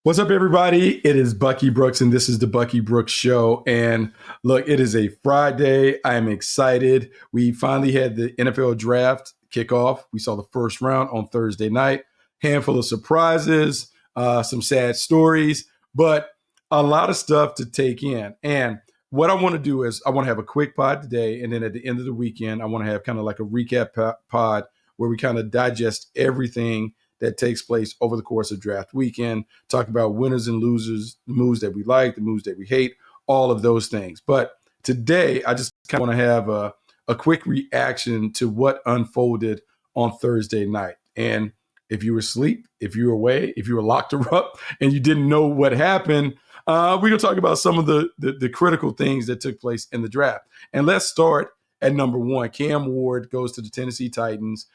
What's up, everybody? It is Bucky Brooks, and this is the Bucky Brooks Show. And look, it is a Friday. I am excited. We finally had the NFL draft kickoff. We saw the first round on Thursday night. Handful of surprises, some sad stories, but a lot of stuff to take in. And what I want to do is I want to have a quick pod today, and then at the end of the weekend, I want to have kind of like a recap pod where we kind of digest everything that takes place over the course of draft weekend, talk about winners and losers, the moves that we like, the moves that we hate, all of those things. But today, I just kind of want to have a quick reaction to what unfolded on Thursday night. And if you were asleep, if you were away, if you were locked up and you didn't know what happened, we're going to talk about some of the critical things that took place in the draft. And let's start at number one. Cam Ward goes to the Tennessee Titans.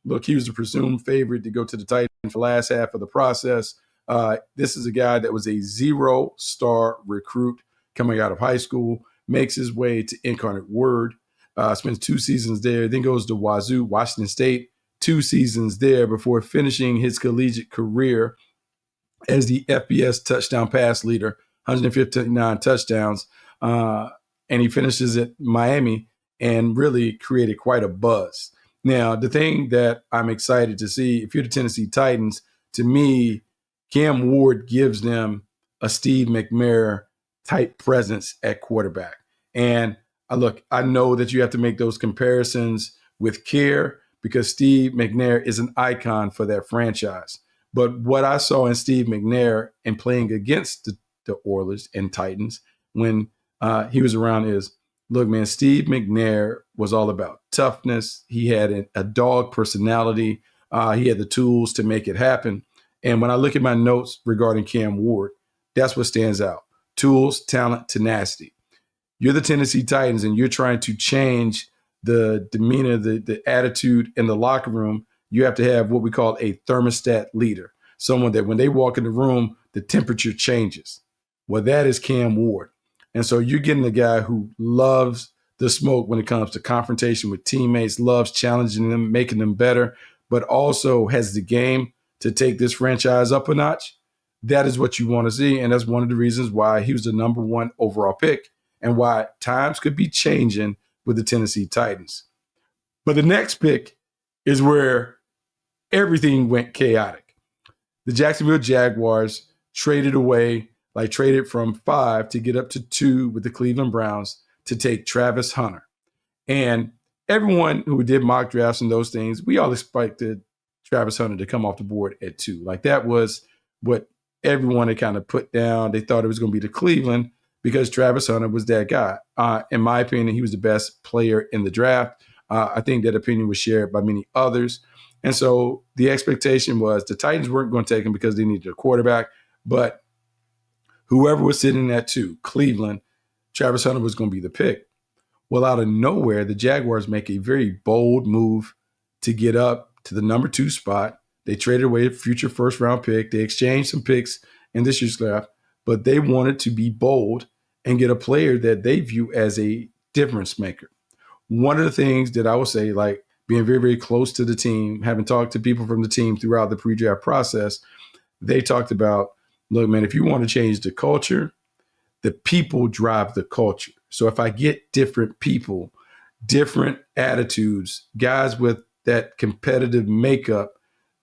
Look, he was the presumed favorite to go to the Titans for the last half of the process. This is a guy that was a 0-star recruit coming out of high school, makes his way to Incarnate Word, spends 2 seasons there, then goes to Wazoo, Washington State, 2 seasons there before finishing his collegiate career as the FBS touchdown pass leader, 159 touchdowns. And he finishes at Miami and really created quite a buzz. Now, the thing that I'm excited to see, if you're the Tennessee Titans, to me, Cam Ward gives them a Steve McNair type presence at quarterback. And I know that you have to make those comparisons with care because Steve McNair is an icon for that franchise. But what I saw in Steve McNair and playing against the Oilers and Titans when he was around is, look, man, Steve McNair was all about toughness. He had a dog personality. He had the tools to make it happen. And when I look at my notes regarding Cam Ward, that's what stands out. Tools, talent, tenacity. You're the Tennessee Titans and you're trying to change the demeanor, the attitude in the locker room. You have to have what we call a thermostat leader, someone that when they walk in the room, the temperature changes. Well, that is Cam Ward. And so you're getting a guy who loves the smoke when it comes to confrontation with teammates, loves challenging them, making them better, but also has the game to take this franchise up a notch. That is what you want to see. And that's one of the reasons why he was the number one overall pick and why times could be changing with the Tennessee Titans. But the next pick is where everything went chaotic. The Jacksonville Jaguars traded from 5 to get up to 2 with the Cleveland Browns to take Travis Hunter. And everyone who did mock drafts and those things, we all expected Travis Hunter to come off the board at 2. Like that was what everyone had kind of put down. They thought it was going to be to Cleveland because Travis Hunter was that guy. In my opinion, he was the best player in the draft. I think that opinion was shared by many others. And so the expectation was the Titans weren't going to take him because they needed a quarterback, but whoever was sitting at 2, Cleveland, Travis Hunter was going to be the pick. Well, out of nowhere, the Jaguars make a very bold move to get up to the number 2 spot. They traded away a future first-round pick. They exchanged some picks in this year's draft, but they wanted to be bold and get a player that they view as a difference maker. One of the things that I would say, like being very, very close to the team, having talked to people from the team throughout the pre-draft process, they talked about, look, man, if you want to change the culture, the people drive the culture. So if I get different people, different attitudes, guys with that competitive makeup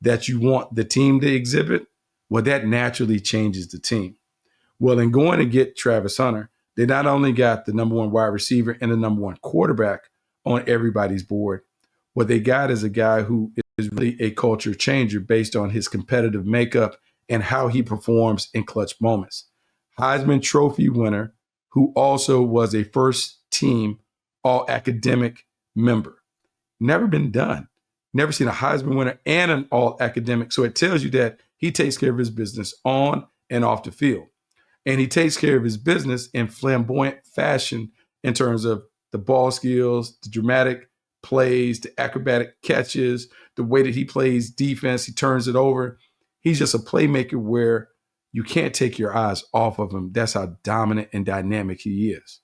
that you want the team to exhibit, well, that naturally changes the team. Well, in going to get Travis Hunter, they not only got the number 1 wide receiver and the number 1 quarterback on everybody's board, what they got is a guy who is really a culture changer based on his competitive makeup and how he performs in clutch moments. Heisman Trophy winner, who also was a first team all academic member. Never been done. Never seen a Heisman winner and an all academic. So it tells you that he takes care of his business on and off the field. And he takes care of his business in flamboyant fashion in terms of the ball skills, the dramatic plays, the acrobatic catches, the way that he plays defense, he turns it over. He's just a playmaker where you can't take your eyes off of him. That's how dominant and dynamic he is.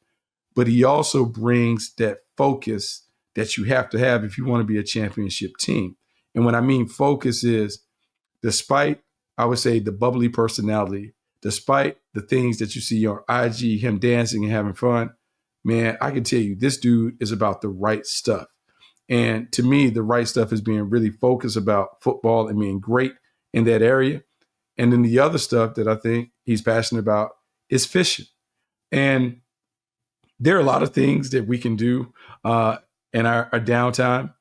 But he also brings that focus that you have to have if you want to be a championship team. And what I mean focus is, despite I would say the bubbly personality, despite the things that you see on IG, him dancing and having fun, man, I can tell you this dude is about the right stuff. And to me, the right stuff is being really focused about football and being great in that area. And then the other stuff that I think he's passionate about is fishing. And there are a lot of things that we can do in our downtime.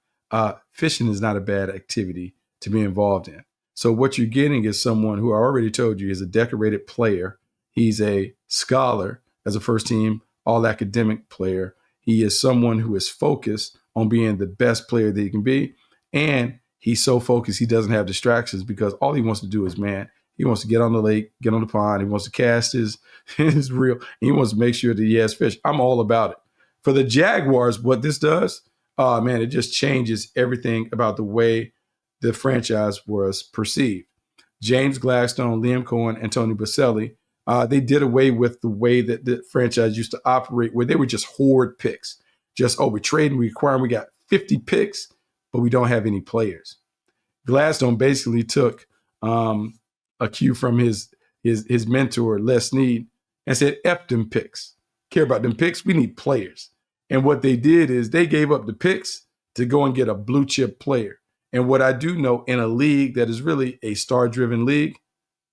Fishing is not a bad activity to be involved in. So what you're getting is someone who I already told you is a decorated player. He's a scholar as a first team all academic player. He is someone who is focused on being the best player that he can be. And he's so focused, he doesn't have distractions because all he wants to do is, man, he wants to get on the lake, get on the pond. He wants to cast his reel. And he wants to make sure that he has fish. I'm all about it. For the Jaguars, what this does, man, it just changes everything about the way the franchise was perceived. James Gladstone, Liam Cohen, and Tony Baselli, they did away with the way that the franchise used to operate, where they were just hoard picks. Just, we're trading, we acquiring, we got 50 picks, but we don't have any players. Gladstone basically took a cue from his mentor, Les Snead, and said, F them picks. Care about them picks? We need players. And what they did is they gave up the picks to go and get a blue chip player. And what I do know, in a league that is really a star-driven league,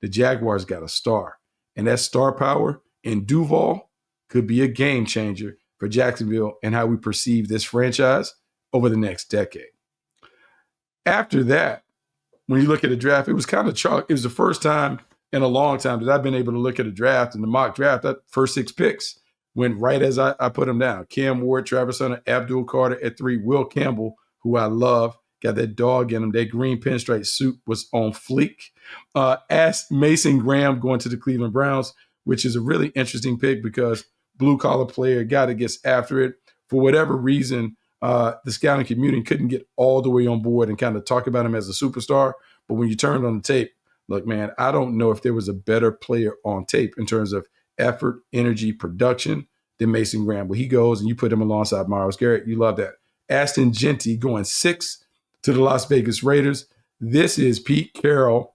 the Jaguars got a star. And that star power in Duval could be a game changer for Jacksonville and how we perceive this franchise over the next decade. After that, when you look at the draft, it was kind of chalk. It was the first time in a long time that I've been able to look at a draft, and the mock draft, that first 6 picks went right as I put them down. Cam Ward, Travis Hunter, Abdul Carter at 3, Will Campbell, who I love, got that dog in him. That green pinstripe suit was on fleek. Asked Mason Graham going to the Cleveland Browns, which is a really interesting pick because blue-collar player, guy that gets after it. For whatever reason, the scouting community couldn't get all the way on board and kind of talk about him as a superstar. But when you turned on the tape, look, man, I don't know if there was a better player on tape in terms of effort, energy, production than Mason Graham. But he goes and you put him alongside Myles Garrett. You love that. Ashton Genty going 6 to the Las Vegas Raiders. This is Pete Carroll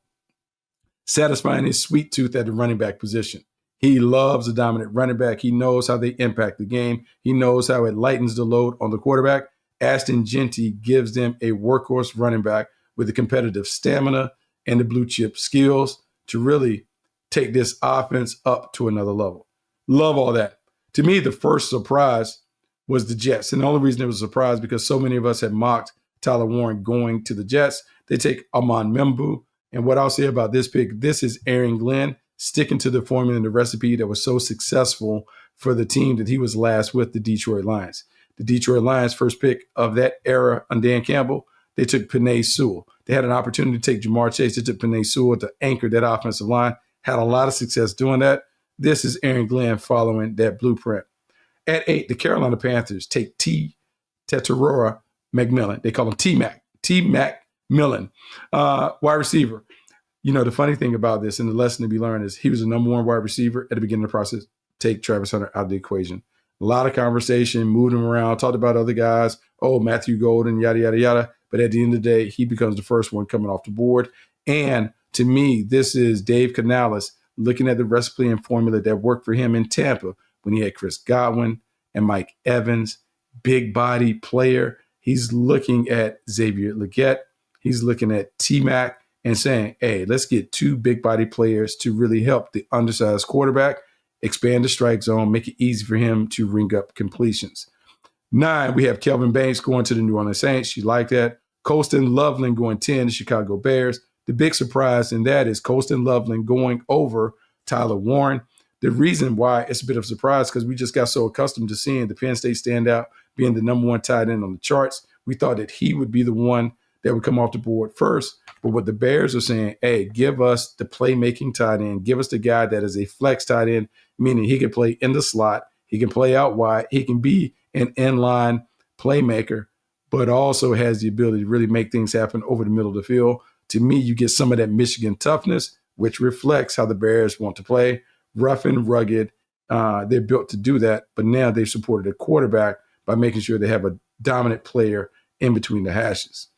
satisfying his sweet tooth at the running back position. He loves a dominant running back. He knows how they impact the game. He knows how it lightens the load on the quarterback. Ashton Genty gives them a workhorse running back with the competitive stamina and the blue chip skills to really take this offense up to another level. Love all that. To me, the first surprise was the Jets. And the only reason it was a surprise because so many of us had mocked Tyler Warren going to the Jets. They take Amon Membu. And what I'll say about this pick, this is Aaron Glenn sticking to the formula and the recipe that was so successful for the team that he was last with, the Detroit Lions. The Detroit Lions, first pick of that era on Dan Campbell, they took Penei Sewell. They had an opportunity to take Jamar Chase. They took Penei Sewell to anchor that offensive line. Had a lot of success doing that. This is Aaron Glenn following that blueprint. At 8, the Carolina Panthers take Teterora McMillan. They call him T-Mac. T-Mac Millen, wide receiver. You know, the funny thing about this and the lesson to be learned is he was the number 1 wide receiver at the beginning of the process. Take Travis Hunter out of the equation. A lot of conversation, moved him around, talked about other guys. Oh, Matthew Golden, yada, yada, yada. But at the end of the day, he becomes the first one coming off the board. And to me, this is Dave Canales looking at the recipe and formula that worked for him in Tampa when he had Chris Godwin and Mike Evans, big body player. He's looking at Xavier Legette. He's looking at T-Mac and saying, hey, let's get 2 big body players to really help the undersized quarterback, expand the strike zone, make it easy for him to ring up completions. 9, we have Kelvin Banks going to the New Orleans Saints. You like that. Colston Loveland going 10 to Chicago Bears. The big surprise in that is Colston Loveland going over Tyler Warren. The reason why it's a bit of a surprise because we just got so accustomed to seeing the Penn State standout being the number 1 tight end on the charts. We thought that he would be the one that would come off the board first. But what the Bears are saying, hey, give us the playmaking tight end. Give us the guy that is a flex tight end, meaning he can play in the slot. He can play out wide. He can be an inline playmaker, but also has the ability to really make things happen over the middle of the field. To me, you get some of that Michigan toughness, which reflects how the Bears want to play. Rough and rugged. They're built to do that, but now they've supported a quarterback by making sure they have a dominant player in between the hashes.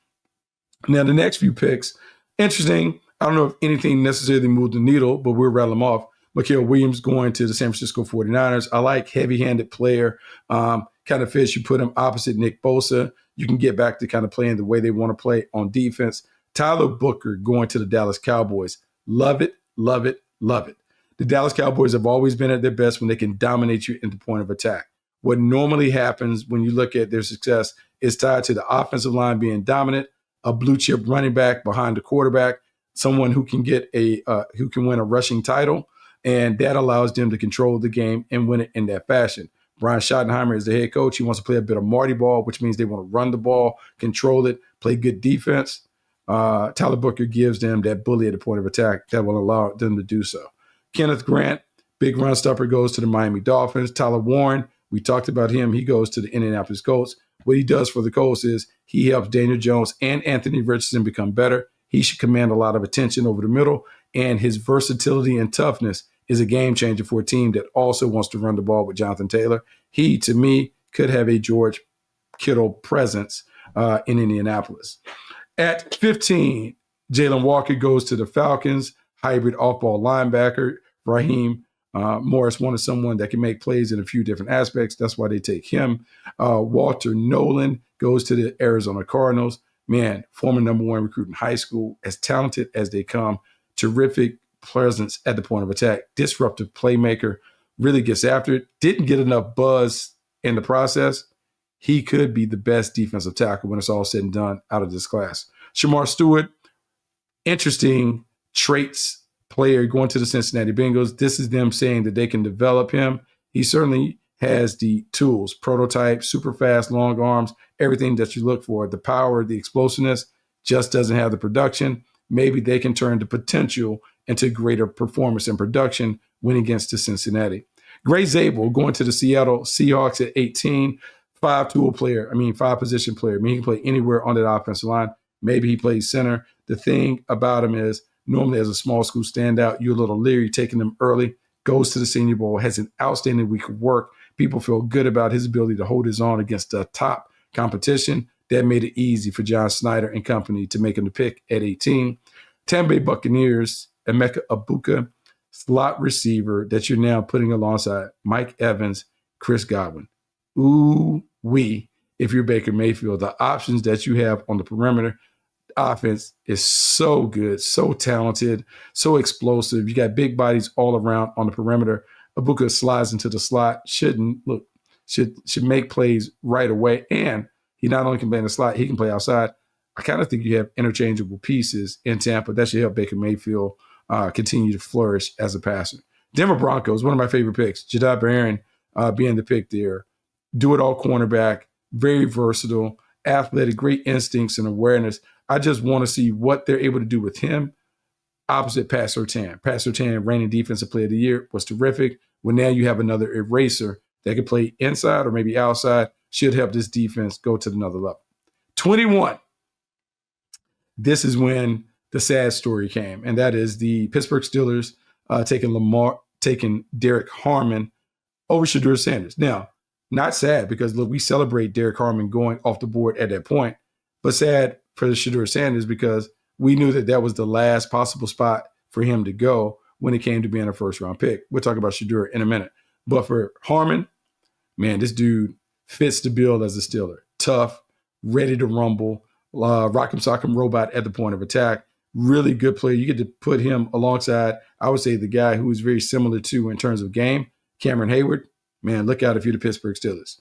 Now, the next few picks, interesting. I don't know if anything necessarily moved the needle, but we'll rattle them off. Mikael Williams going to the San Francisco 49ers. I like heavy-handed player. Kind of fits. You put him opposite Nick Bosa. You can get back to kind of playing the way they want to play on defense. Tyler Booker going to the Dallas Cowboys. Love it, love it, love it. The Dallas Cowboys have always been at their best when they can dominate you in the point of attack. What normally happens when you look at their success is tied to the offensive line being dominant, a blue chip running back behind the quarterback, someone who can who can win a rushing title, and that allows them to control the game and win it in that fashion. Brian Schottenheimer is the head coach. He wants to play a bit of Marty ball, which means they want to run the ball, control it, play good defense. Tyler Booker gives them that bully at the point of attack that will allow them to do so. Kenneth Grant, big run stopper, goes to the Miami Dolphins. Tyler Warren, we talked about him. He goes to the Indianapolis Colts. What he does for the Colts is he helps Daniel Jones and Anthony Richardson become better. He should command a lot of attention over the middle, and his versatility and toughness is a game changer for a team that also wants to run the ball with Jonathan Taylor. He, to me, could have a George Kittle presence in Indianapolis. At 15, Jalen Walker goes to the Falcons, hybrid off-ball linebacker. Raheem Morris wanted someone that can make plays in a few different aspects. That's why they take him. Walter Nolan goes to the Arizona Cardinals. Man, former number one recruit in high school, as talented as they come, terrific presence at the point of attack, disruptive playmaker, really gets after it. Didn't get enough buzz in the process. He could be the best defensive tackle when it's all said and done out of this class. Shamar Stewart, interesting traits player going to the Cincinnati Bengals. This is them saying that they can develop him. He certainly has the tools, prototype, super fast, long arms, everything that you look for. The power, the explosiveness, just doesn't have the production. Maybe they can turn the potential into greater performance and production when against the Cincinnati. Gray Zabel going to the Seattle Seahawks at 18, five position player. He can play anywhere on that offensive line. Maybe he plays center. The thing about him is normally as a small school standout, you're a little leery taking him early, goes to the Senior Bowl, has an outstanding week of work. People feel good about his ability to hold his own against the top competition. That made it easy for John Snyder and company to make him the pick at 18. Tampa Bay Buccaneers, Emeka Ibuka, slot receiver that you're now putting alongside Mike Evans, Chris Godwin. Ooh-wee, if you're Baker Mayfield. The options that you have on the perimeter offense is so good, so talented, so explosive. You got big bodies all around on the perimeter. Ibuka slides into the slot, should make plays right away. And he not only can play in the slot, he can play outside. I kind of think you have interchangeable pieces in Tampa that should help Baker Mayfield continue to flourish as a passer. Denver Broncos, one of my favorite picks. Jadad Barron being the pick there. Do-it-all cornerback, very versatile, athletic, great instincts and awareness. I just want to see what they're able to do with him opposite Pat Surtain. Pat Surtain, reigning defensive player of the year, was terrific. Well, now you have another eraser that can play inside or maybe outside, should help this defense go to another level. 21. This is when the sad story came, and that is the Pittsburgh Steelers taking Derek Harmon over Shedeur Sanders. Now, not sad because, look, we celebrate Derek Harmon going off the board at that point, but sad for Shedeur Sanders because we knew that was the last possible spot for him to go when it came to being a first-round pick. We'll talk about Shedeur in a minute. But for Harmon, man, this dude fits the bill as a Steeler. Tough, ready to rumble, rock'em sock'em robot at the point of attack. Really good player. You get to put him alongside, I would say, the guy who is very similar to in terms of game, Cameron Hayward. Man, look out if you're the Pittsburgh Steelers.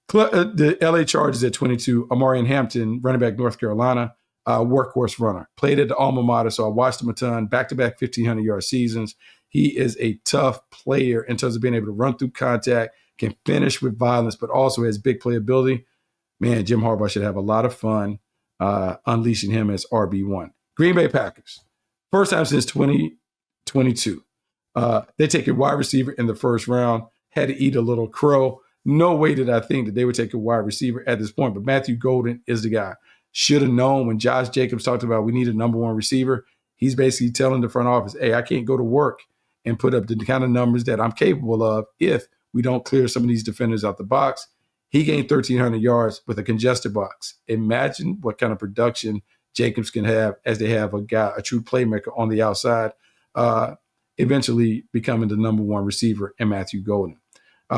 The LA Chargers at 22, Amarian Hampton, running back, North Carolina, workhorse runner. Played at the alma mater, so I watched him a ton. Back-to-back 1,500-yard seasons. He is a tough player in terms of being able to run through contact, can finish with violence, but also has big playability. Man, Jim Harbaugh should have a lot of fun unleashing him as RB1. Green Bay Packers, first time since 2022. They take a wide receiver in the first round, had to eat a little crow. No way did I think that they would take a wide receiver at this point, but Matthew Golden is the guy. Should have known when Josh Jacobs talked about we need a number one receiver. He's basically telling the front office, hey, I can't go to work and put up the kind of numbers that I'm capable of if we don't clear some of these defenders out the box. He gained 1,300 yards with a congested box. Imagine what kind of production Jacobs can have as they have a true playmaker on the outside, eventually becoming the number one receiver in Matthew Golden.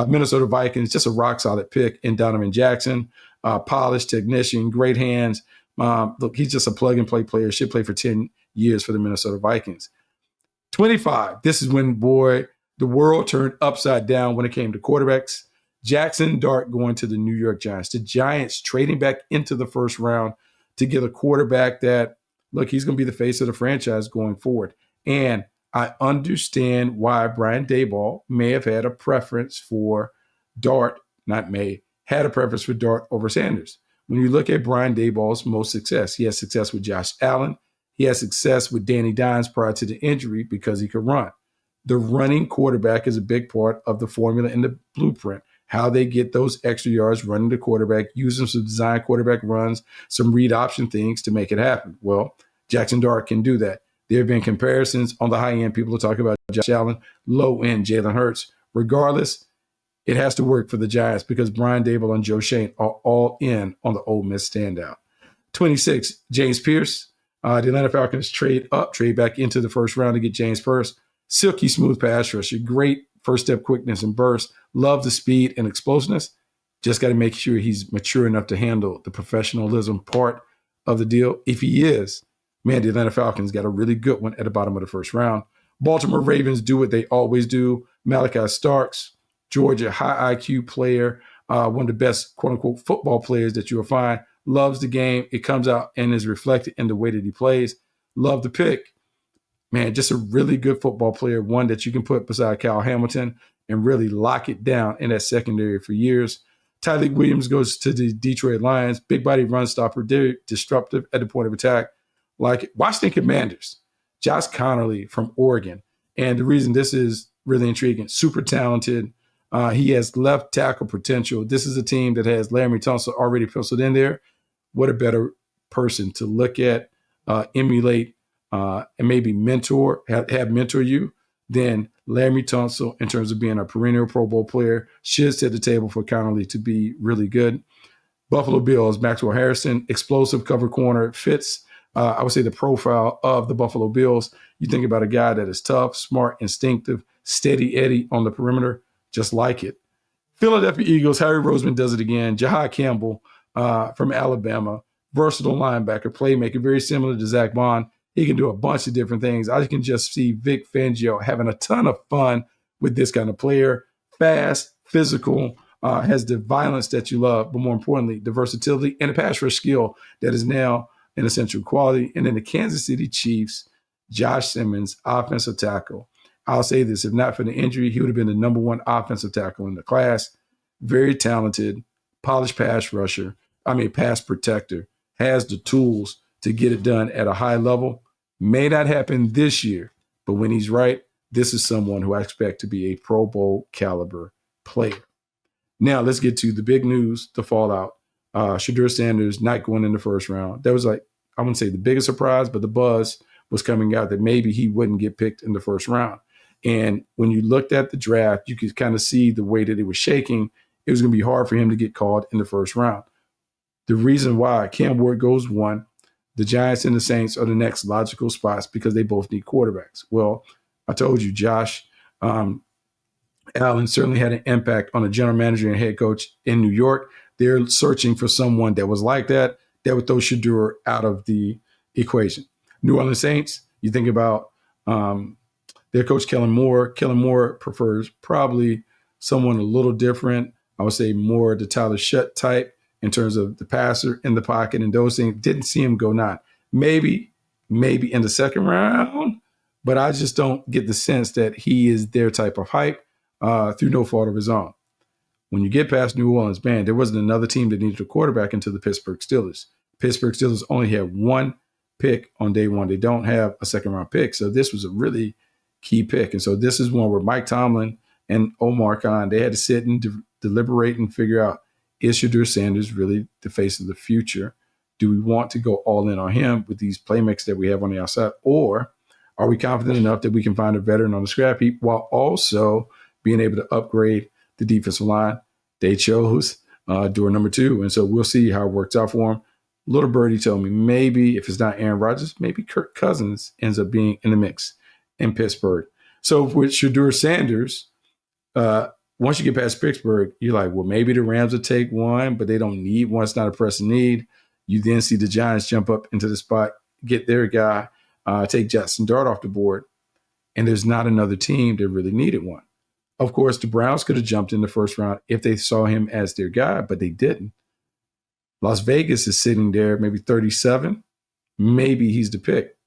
Minnesota Vikings, just a rock solid pick in Donovan Jackson, polished technician, great hands. Look, he's just a plug and play player, should play for 10 years for the Minnesota Vikings. 25, this is when, boy, the world turned upside down when it came to quarterbacks. Jackson Dart going to the New York Giants. The Giants trading back into the first round to get a quarterback that, look, he's going to be the face of the franchise going forward. And I understand why Brian Daboll may have had a preference for Dart, had a preference for Dart over Sanders. When you look at Brian Daboll's most success, he has success with Josh Allen. He has success with Danny Dimes prior to the injury because he could run. The running quarterback is a big part of the formula and the blueprint, how they get those extra yards running the quarterback, using some design quarterback runs, some read option things to make it happen. Well, Jackson Dart can do that. There have been comparisons on the high end. People are talking about Josh Allen, low end Jalen Hurts. Regardless, it has to work for the Giants because Brian Daboll and Joe Schoen are all in on the Ole Miss standout. 26, James Pierce. The Atlanta Falcons trade back into the first round to get James Pierce. Silky smooth pass rusher, great first step quickness and burst. Love the speed and explosiveness. Just got to make sure he's mature enough to handle the professionalism part of the deal. If he is, man, the Atlanta Falcons got a really good one at the bottom of the first round. Baltimore Ravens do what they always do. Malachi Starks, Georgia, high IQ player, one of the best, quote unquote, football players that you'll find. Loves the game. It comes out and is reflected in the way that he plays. Love the pick. Man, just a really good football player, one that you can put beside Kyle Hamilton and really lock it down in that secondary for years. Tyleik Williams goes to the Detroit Lions. Big body run stopper, disruptive at the point of attack. Like Washington Commanders, Josh Connerly from Oregon. And the reason this is really intriguing, super talented. He has left tackle potential. This is a team that has Laremy Tunsil already penciled in there. What a better person to look at, emulate, and maybe have mentor you than Laremy Tunsil in terms of being a perennial Pro Bowl player. Should set the table for Connerly to be really good. Buffalo Bills, Maxwell Harrison, explosive cover corner, fits, I would say, the profile of the Buffalo Bills. You think about a guy that is tough, smart, instinctive, steady Eddie on the perimeter, just like it. Philadelphia Eagles, Harry Roseman does it again. Jahad Campbell from Alabama, versatile linebacker, playmaker, very similar to Zach Bond. He can do a bunch of different things. I can just see Vic Fangio having a ton of fun with this kind of player. Fast, physical, has the violence that you love, but more importantly, the versatility and the pass rush skill that is now an essential quality. And then the Kansas City Chiefs, Josh Simmons, offensive tackle. I'll say this, if not for the injury, he would have been the number one offensive tackle in the class. Very talented, polished pass protector, has the tools to get it done at a high level. May not happen this year, but when he's right, this is someone who I expect to be a Pro Bowl caliber player. Now let's get to the big news, the fallout. Shedeur Sanders not going in the first round. That was I wouldn't say the biggest surprise, but the buzz was coming out that maybe he wouldn't get picked in the first round. And when you looked at the draft, you could kind of see the way that it was shaking. It was going to be hard for him to get called in the first round. The reason why Cam Ward goes 1, the Giants and the Saints are the next logical spots because they both need quarterbacks. Well, I told you, Josh Allen certainly had an impact on the general manager and head coach in New York. They're searching for someone that was like that would throw Shedeur out of the equation. New Orleans Saints, you think about their coach, Kellen Moore. Kellen Moore prefers probably someone a little different. I would say more the Tyler Shutt type in terms of the passer in the pocket and those things. Didn't see him go 9. Maybe in the second round, but I just don't get the sense that he is their type of hype through no fault of his own. When you get past New Orleans, man, there wasn't another team that needed a quarterback until the Pittsburgh Steelers. Pittsburgh Steelers only had 1 pick on day 1. They don't have a second-round pick, so this was a really key pick. And so this is one where Mike Tomlin and Omar Khan, they had to sit and deliberate and figure out, is Shedeur Sanders really the face of the future? Do we want to go all in on him with these playmakers that we have on the outside? Or are we confident enough that we can find a veteran on the scrap heap while also being able to upgrade the defensive line? They chose door number 2. And so we'll see how it works out for him. Little birdie told me maybe if it's not Aaron Rodgers, maybe Kirk Cousins ends up being in the mix in Pittsburgh. So with Shedeur Sanders, once you get past Pittsburgh, you're like, well, maybe the Rams will take one, but they don't need one. It's not a pressing need. You then see the Giants jump up into the spot, get their guy, take Jackson Dart off the board, and there's not another team that really needed one. Of course, the Browns could have jumped in the first round if they saw him as their guy, but they didn't. Las Vegas is sitting there, maybe 37. Maybe he's the pick.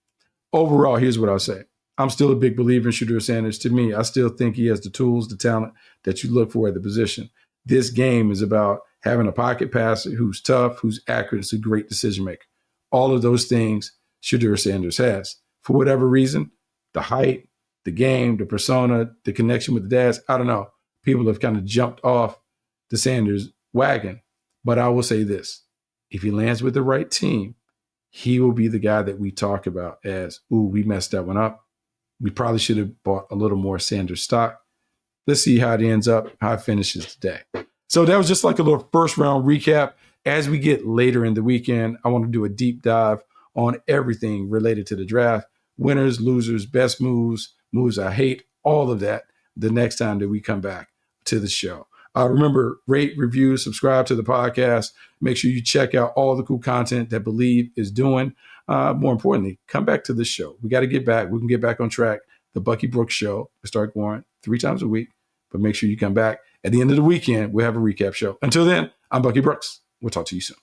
Overall, here's what I'll say. I'm still a big believer in Shedeur Sanders. To me, I still think he has the tools, the talent that you look for at the position. This game is about having a pocket passer who's tough, who's accurate, is a great decision maker. All of those things Shedeur Sanders has. For whatever reason, the height, the game, the persona, the connection with the dads, I don't know. People have kind of jumped off the Sanders wagon. But I will say this. If he lands with the right team, he will be the guy that we talk about as, ooh, we messed that one up. We probably should have bought a little more Sanders stock. Let's see how it ends up, how it finishes today. So that was just like a little first round recap. As we get later in the weekend, I want to do a deep dive on everything related to the draft. Winners, losers, best moves, moves I hate, all of that the next time that we come back to the show. Remember, rate, review, subscribe to the podcast. Make sure you check out all the cool content that Believe is doing. More importantly, come back to this show. We got to get back. We can get back on track. The Bucky Brooks Show. We start going 3 times a week, but make sure you come back. At the end of the weekend, we'll have a recap show. Until then, I'm Bucky Brooks. We'll talk to you soon.